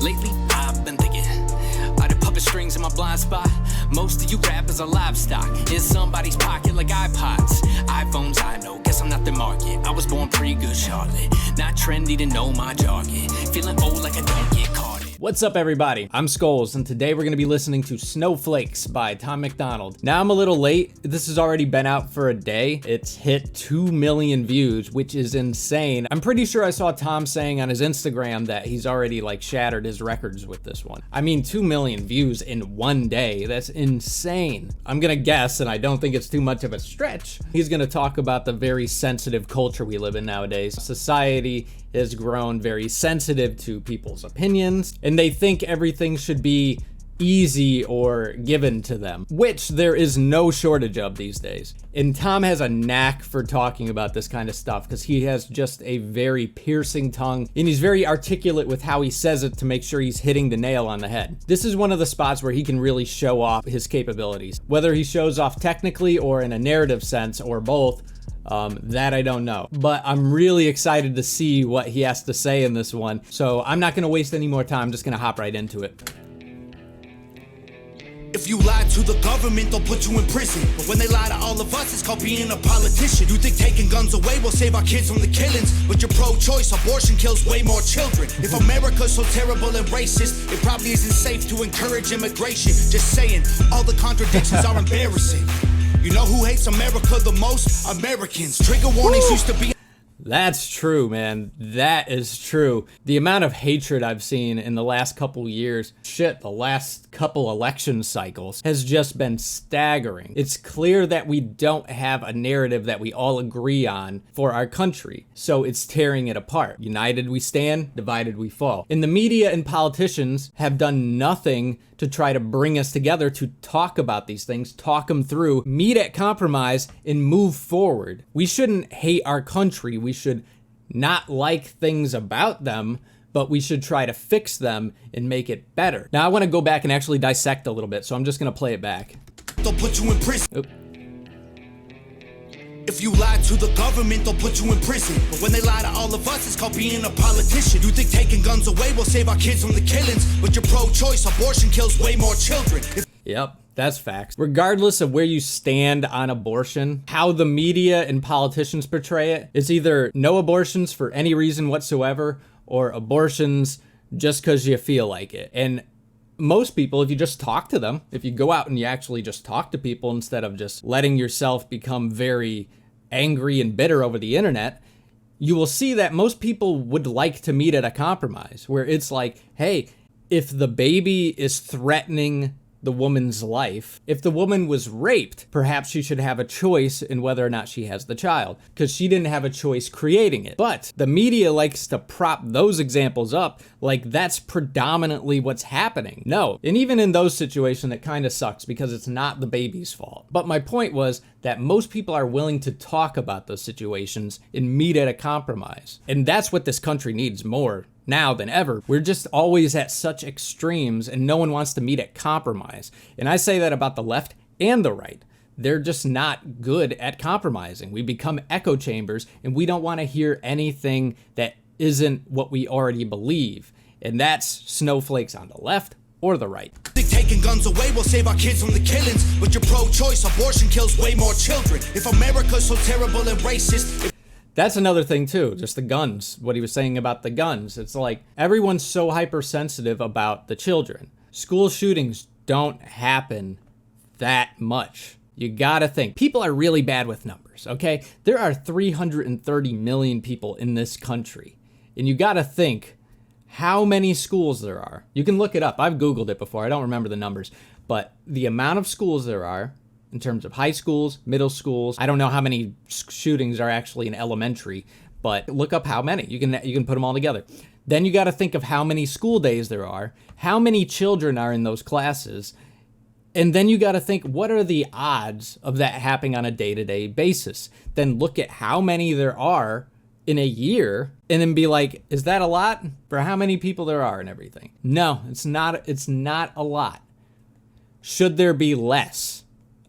Lately, I've been thinking, are the puppet strings in my blind spot? Most of you rappers are livestock in somebody's pocket like iPods. iPhones, I know, guess I'm not the market. I was born pretty good, Charlotte. Not trendy to know my jargon. Feeling old like I don't get caught. What's up, everybody? I'm Skullz, and today we're gonna be listening to Snowflakes by Macdonald. Now, I'm a little late. This has already been out for a day. It's hit 2 million views, which is insane. I'm pretty sure I saw Tom saying on his Instagram that he's already like shattered his records with this one. I mean, 2 million views in one day. That's insane. I'm gonna guess, and I don't think it's too much of a stretch, he's gonna talk about the very sensitive culture we live in nowadays. Society has grown very sensitive to people's opinions, and they think everything should be easy or given to them, which there is no shortage of these days. And Tom has a knack for talking about this kind of stuff because he has just a very piercing tongue, and he's very articulate with how he says it to make sure he's hitting the nail on the head. This is one of the spots where he can really show off his capabilities. Whether he shows off technically or in a narrative sense or both, that I don't know, but I'm really excited to see what he has to say in this one. So I'm not gonna waste any more time, I'm just gonna hop right into it. If you lie to the government, they'll put you in prison. But when they lie to all of us, it's called being a politician. You think taking guns away will save our kids from the killings, but you're pro-choice, abortion kills way more children. If America's so terrible and racist, it probably isn't safe to encourage immigration. Just saying, all the contradictions are embarrassing. You know who hates America the most? Americans. Trigger warnings used to be... That's true, man. That is true. The amount of hatred I've seen in the last couple years, the last couple election cycles, has just been staggering. It's clear that we don't have a narrative that we all agree on for our country, so it's tearing it apart. United we stand, divided we fall. And the media and politicians have done nothing to try to bring us together to talk about these things, talk them through, meet at compromise, and move forward. We shouldn't hate our country. We should not like things about them, but we should try to fix them and make it better. Now, I want to go back and actually dissect a little bit, so I'm just going to play it back. They'll put you in prison. Oop. If you lie to the government, they'll put you in prison. But when they lie to all of us, it's called being a politician. You think taking guns away will save our kids from the killings, but you're pro-choice, abortion kills way more children. Yep, that's facts. Regardless of where you stand on abortion, how the media and politicians portray it, it's either no abortions for any reason whatsoever, or abortions just because you feel like it. And most people, if you just talk to them, if you go out and you actually just talk to people instead of just letting yourself become very angry and bitter over the internet, you will see that most people would like to meet at a compromise where it's like, hey, if the baby is threatening the woman's life, if the woman was raped, perhaps she should have a choice in whether or not she has the child, because she didn't have a choice creating it. But the media likes to prop those examples up like that's predominantly what's happening. No, and even in those situations, it kind of sucks because it's not the baby's fault. But my point was that most people are willing to talk about those situations and meet at a compromise. And that's what this country needs more now than ever. We're just always at such extremes and no one wants to meet at compromise. And I say that about the left and the right. They're just not good at compromising. We become echo chambers and we don't want to hear anything that isn't what we already believe. And that's Snowflakes on the left or the right. Taking guns away will save our kids from the killings, but you're pro-choice, abortion kills way more children. If America's so terrible and racist... That's another thing too, just the guns, what he was saying about the guns. It's like everyone's so hypersensitive about the children. School shootings don't happen that much. You gotta think. People are really bad with numbers, okay? There are 330 million people in this country. And you gotta think how many schools there are. You can look it up. I've Googled it before. I don't remember the numbers. But the amount of schools there are, in terms of high schools, middle schools. I don't know how many shootings are actually in elementary, but look up how many. You can put them all together. Then you got to think of how many school days there are, how many children are in those classes, and then you got to think, what are the odds of that happening on a day-to-day basis? Then look at how many there are in a year, and then be like, is that a lot for how many people there are and everything? No, it's not a lot. Should there be less?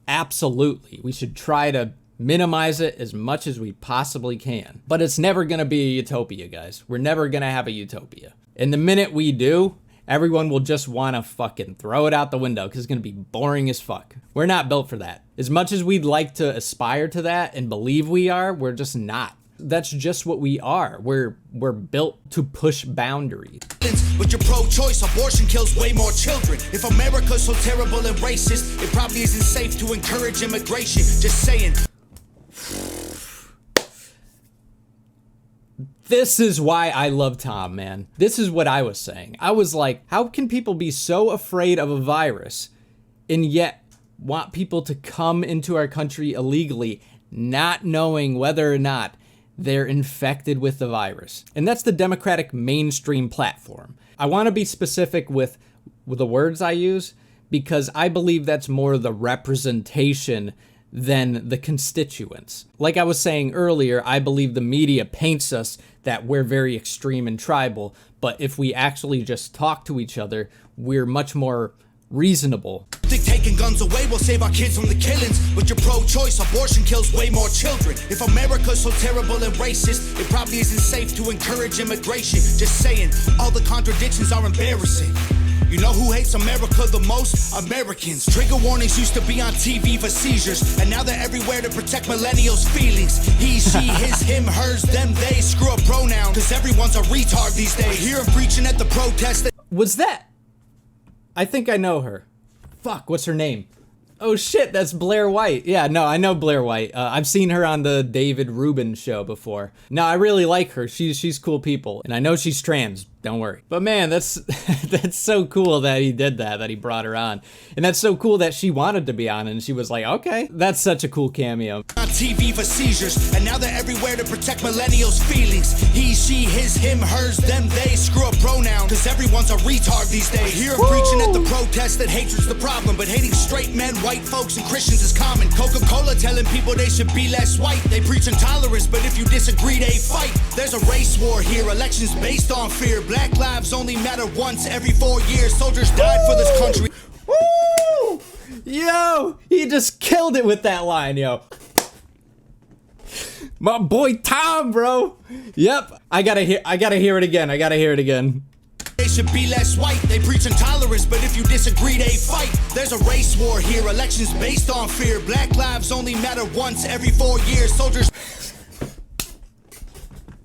Absolutely. We should try to minimize it as much as we possibly can. But it's never going to be a utopia, guys. We're never going to have a utopia. And the minute we do, everyone will just want to fucking throw it out the window because it's going to be boring as fuck. We're not built for that. As much as we'd like to aspire to that and believe we are, we're just not. That's just what we are. We're built to push boundaries. But you're pro-choice, abortion kills way more children. If America's so terrible and racist, it probably isn't safe to encourage immigration. Just saying. This is why I love Tom, man. This is what I was saying. I was like, how can people be so afraid of a virus and yet want people to come into our country illegally, not knowing whether or not they're infected with the virus? And that's the Democratic mainstream platform. I want to be specific with the words I use because I believe that's more the representation than the constituents. Like I was saying earlier, I believe the media paints us that we're very extreme and tribal, but if we actually just talk to each other, we're much more reasonable. Think taking guns away will save our kids from the killings, but you're pro-choice, abortion kills way more children. If America's so terrible and racist, it probably isn't safe to encourage immigration. Just saying, all the contradictions are embarrassing. You know who hates America the most? Americans. Trigger warnings used to be on TV for seizures, and now they're everywhere to protect millennials' feelings. He, she, his, him, hers, them, they. Screw a pronoun, cause everyone's a retard these days. I hear him preaching at the protest. Was that? I think I know her. Fuck, what's her name? Oh shit, that's Blaire White. Yeah, no, I know Blaire White. I've seen her on the David Rubin show before. No, I really like her. She's cool people, and I know she's trans. Don't worry. But man, that's that's so cool that he did that he brought her on. And that's so cool that she wanted to be on and she was like, okay. That's such a cool cameo. On TV for seizures, and now they're everywhere to protect millennials' feelings. He, she, his, him, hers, them, they. Screw a pronoun, cause everyone's a retard these days. I hear him preaching at the protest that hatred's the problem, but hating straight men, white folks, and Christians is common. Coca-Cola telling people they should be less white. They preach intolerance, but if you disagree, they fight. There's a race war here, elections based on fear. Black lives only matter once every 4 years. Soldiers died for this country. Woo! Yo, he just killed it with that line, yo. My boy Tom, bro. Yep, I gotta hear it again. They should be less white. They preach intolerance, but if you disagree, they fight. There's a race war here, elections based on fear. Black lives only matter once every 4 years. Soldiers.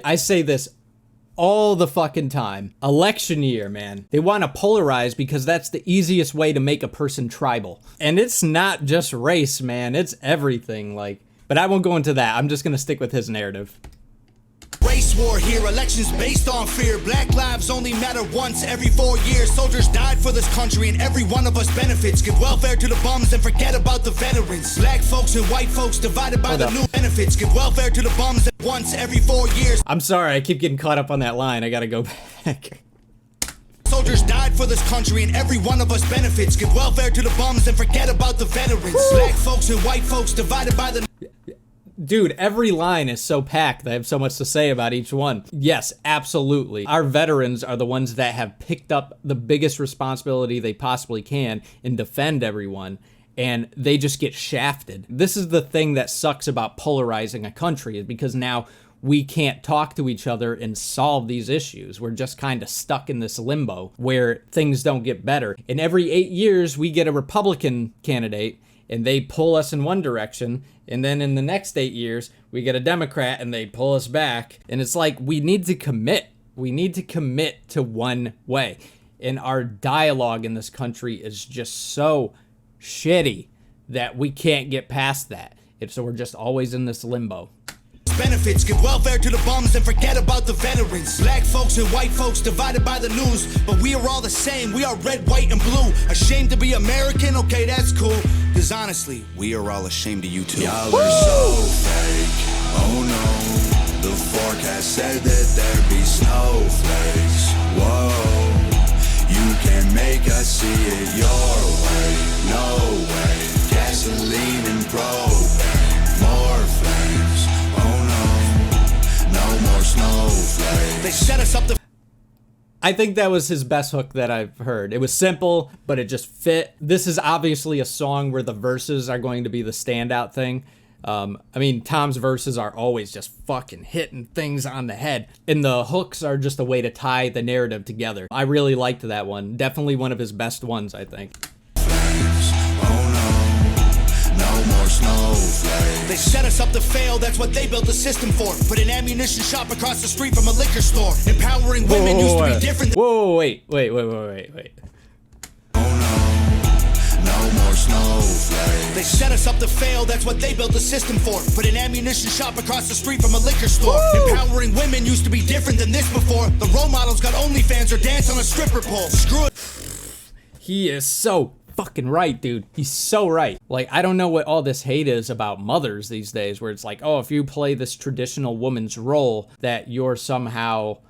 I say this all the fucking time. Election year, man. They want to polarize because that's the easiest way to make a person tribal. And it's not just race, man. It's everything, like. But I won't go into that. I'm just gonna stick with his narrative. Race war here, elections based on fear. Black lives only matter once every 4 years. Soldiers died for this country and every one of us benefits. Give welfare to the bums and forget about the veterans. Black folks and white folks divided by the new benefits. Give welfare to the bums once every 4 years. I'm sorry, I keep getting caught up on that line. I gotta go back. Soldiers died for this country and every one of us benefits. Give welfare to the bums and forget about the veterans. Black folks and white folks divided by the... Dude, every line is so packed. I have so much to say about each one. Yes, absolutely. Our veterans are the ones that have picked up the biggest responsibility they possibly can and defend everyone, and they just get shafted. This is the thing that sucks about polarizing a country, is because now we can't talk to each other and solve these issues. We're just kind of stuck in this limbo where things don't get better. And every 8 years, we get a Republican candidate, and they pull us in one direction, and then in the next 8 years, we get a Democrat and they pull us back. And it's like, we need to commit. We need to commit to one way. And our dialogue in this country is just so shitty that we can't get past that. So we're just always in this limbo. Benefits, give welfare to the bums and forget about the veterans. Black folks and white folks divided by the news, but we are all the same. We are red, white, and blue. Ashamed to be American? Okay, that's cool. Cause honestly, we are all ashamed of you too. Y'all are so fake. Oh no, the forecast said that there'd be snowflakes. Whoa, you can make us see it your way. No way, gasoline and propane, more flames. No more snowflakes. They set us up to... I think that was his best hook that I've heard. It was simple, but it just fit. This is obviously a song where the verses are going to be the standout thing. I mean, Tom's verses are always just fucking hitting things on the head, and the hooks are just a way to tie the narrative together. I really liked that one. Definitely one of his best ones, I think. They set us up to fail, that's what they built the system for. Put an ammunition shop across the street from a liquor store. Empowering women used to be different than— Whoa, wait. No more snowflakes. They set us up to fail, that's what they built the system for. Put an ammunition shop across the street from a liquor store. Empowering women used to be different than this before. The role models got OnlyFans or dance on a stripper pole. Screw it. He is so fucking right, dude. He's so right. Like, I don't know what all this hate is about mothers these days, where it's like, oh, if you play this traditional woman's role, that you're somehow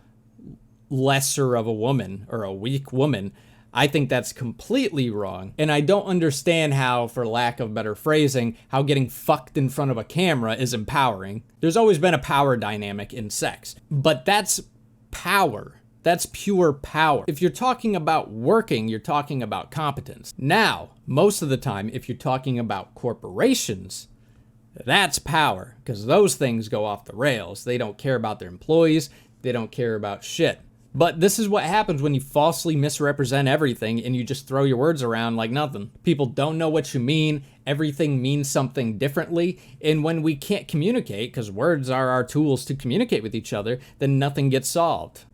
lesser of a woman or a weak woman. I think that's completely wrong. And I don't understand how, for lack of better phrasing, how getting fucked in front of a camera is empowering. There's always been a power dynamic in sex, but that's power. That's pure power. If you're talking about working, you're talking about competence. Now, most of the time, if you're talking about corporations, that's power, because those things go off the rails. They don't care about their employees. They don't care about shit. But this is what happens when you falsely misrepresent everything and you just throw your words around like nothing. People don't know what you mean. Everything means something differently. And when we can't communicate, because words are our tools to communicate with each other, then nothing gets solved.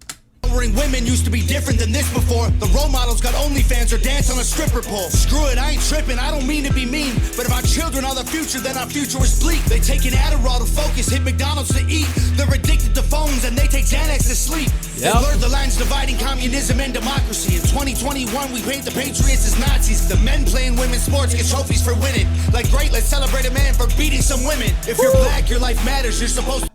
Women used to be different than this before. The role models got OnlyFans or dance on a stripper pole. Screw it, I ain't tripping, I don't mean to be mean, but if our children are the future, then our future is bleak. They take an Adderall to focus, hit McDonald's to eat. They're addicted to phones and they take Xanax to sleep. They blur the lines dividing communism and democracy. In 2021, we paint the patriots as Nazis. The men playing women's sports get trophies for winning. Like, great, let's celebrate a man for beating some women. If you're black, your life matters, you're supposed to—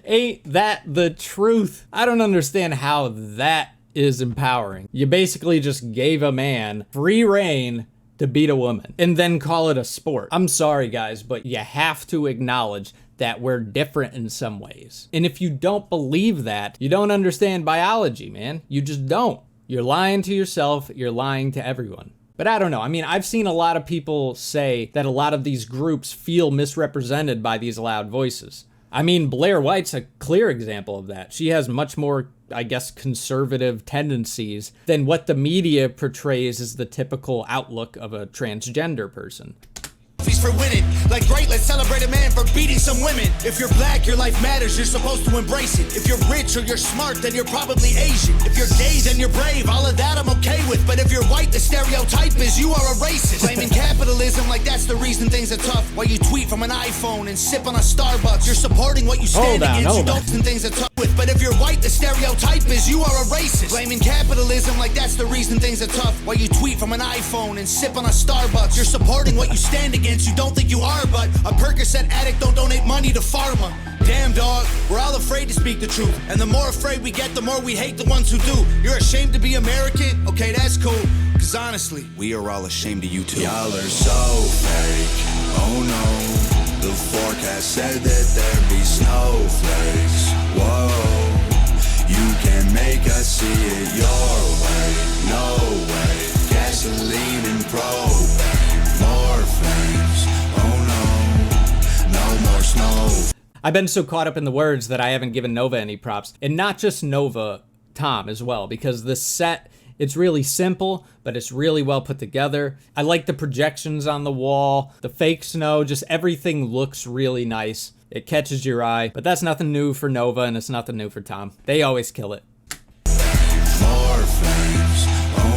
Ain't that the truth? I don't understand how that is empowering. You basically just gave a man free reign to beat a woman and then call it a sport. I'm sorry, guys, but you have to acknowledge that we're different in some ways. And if you don't believe that, you don't understand biology, man. You just don't. You're lying to yourself. You're lying to everyone. But I don't know. I mean, I've seen a lot of people say that a lot of these groups feel misrepresented by these loud voices. I mean, Blaire White's a clear example of that. She has much more, I guess, conservative tendencies than what the media portrays as the typical outlook of a transgender person. For winning. Like, great, let's celebrate a man for beating some women. If you're black, your life matters, you're supposed to embrace it. If you're rich or you're smart, then you're probably Asian. If you're gay, then you're brave, all of that I'm okay with. But if you're white, the stereotype is you are a racist. Blaming capitalism like that's the reason things are tough. While you tweet from an iPhone and sip on a Starbucks, you're supporting what you stand against. You don't think things are tough with. But if you're white, the stereotype is you are a racist. Blaming capitalism like that's the reason things are tough. While you tweet from an iPhone and sip on a Starbucks, you're supporting what you stand against. You don't think you are, but a Percocet addict don't donate money to pharma. Damn, dog, we're all afraid to speak the truth. And the more afraid we get, the more we hate the ones who do. You're ashamed to be American? Okay, that's cool. Cause honestly, we are all ashamed of you too. Y'all are so fake. Oh no, the forecast said that there'd be snowflakes. Whoa, you can make us see it your way. No way, gasoline and propane. More flames, oh no, no more snow. I've been so caught up in the words that I haven't given Nova any props. And not just Nova, Tom as well, because the set, it's really simple, but it's really well put together. I like the projections on the wall, the fake snow, just everything looks really nice. It catches your eye, but that's nothing new for Nova and it's nothing new for Tom. They always kill it. More flames, oh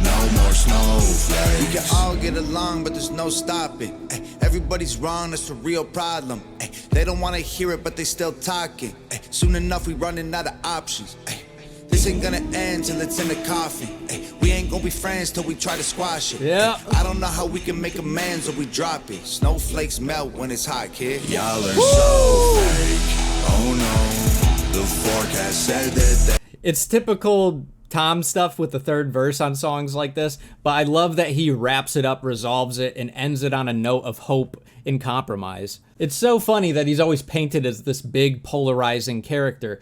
no, no more snowflakes. We can all get along, but there's no stopping. Ay, everybody's wrong, that's a real problem. Ay, they don't want to hear it, but they still talking. Ay, soon enough, we running out of options. Ay, this ain't gonna end till it's in the coffin. Ay, we ain't gonna be friends till we try to squash it. Yeah. Ay, I don't know how we can make amends or we drop it. Snowflakes melt when it's hot, kid. Y'all are so fake. Oh no, the forecast said that It's typical Tom stuff with the third verse on songs like this, but I love that he wraps it up, resolves it, and ends it on a note of hope and compromise. It's so funny that he's always painted as this big polarizing character,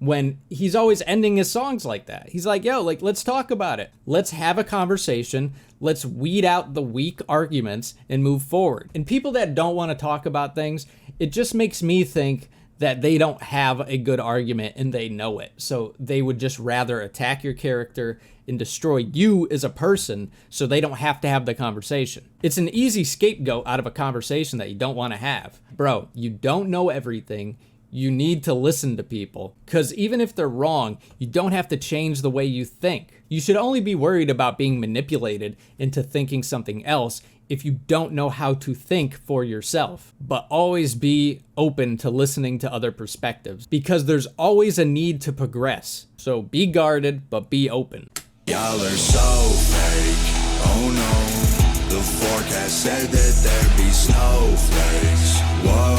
when he's always ending his songs like that. He's like, yo, like, let's talk about it. Let's have a conversation. Let's weed out the weak arguments and move forward. And people that don't want to talk about things, it just makes me think that they don't have a good argument and they know it. So they would just rather attack your character and destroy you as a person so they don't have to have the conversation. It's an easy scapegoat out of a conversation that you don't want to have. Bro, you don't know everything. You need to listen to people, because even if they're wrong, you don't have to change the way you think. You should only be worried about being manipulated into thinking something else if you don't know how to think for yourself. But always be open to listening to other perspectives, because there's always a need to progress. So be guarded, but be open. Y'all are so fake, oh no. The forecast said that there'd be snowflakes. Whoa,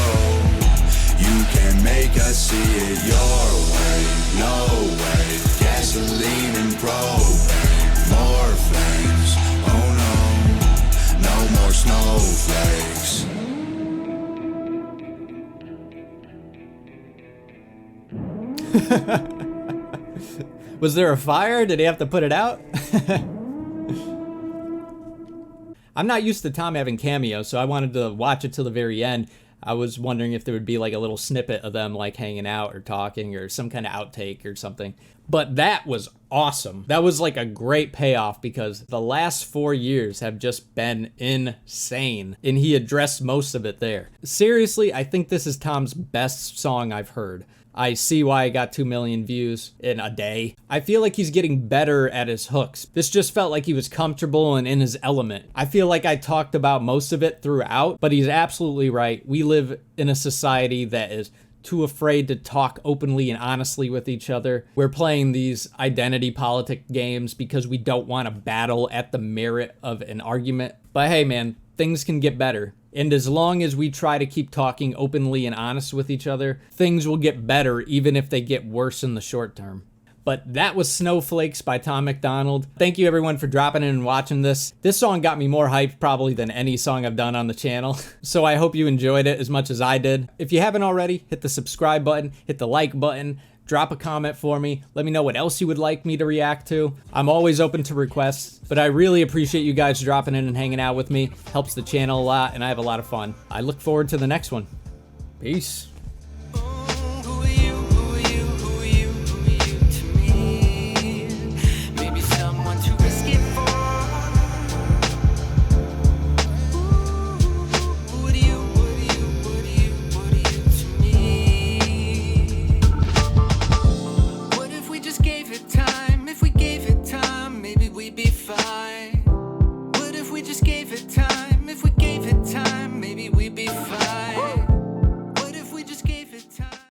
you can make us see it your way. No way, gasoline and propane. More flames, oh no. No more snowflakes. Was there a fire? Did he have to put it out? I'm not used to Tom having cameos, so I wanted to watch it till the very end. I was wondering if there would be like a little snippet of them like hanging out or talking or some kind of outtake or something. But that was awesome. That was like a great payoff, because the last 4 years have just been insane. And he addressed most of it there. Seriously, I think this is Tom's best song I've heard. I see why it got 2 million views in a day. I feel like he's getting better at his hooks. This just felt like he was comfortable and in his element. I feel like I talked about most of it throughout, but he's absolutely right. We live in a society that is too afraid to talk openly and honestly with each other. We're playing these identity politic games because we don't want to battle at the merit of an argument. But hey, man, things can get better. And as long as we try to keep talking openly and honest with each other, things will get better, even if they get worse in the short term. But that was Snowflakes by Tom Macdonald. Thank you everyone for dropping in and watching this. This song got me more hyped probably than any song I've done on the channel. So I hope you enjoyed it as much as I did. If you haven't already, hit the subscribe button, hit the like button, drop a comment for me. Let me know what else you would like me to react to. I'm always open to requests, but I really appreciate you guys dropping in and hanging out with me. Helps the channel a lot, and I have a lot of fun. I look forward to the next one. Peace.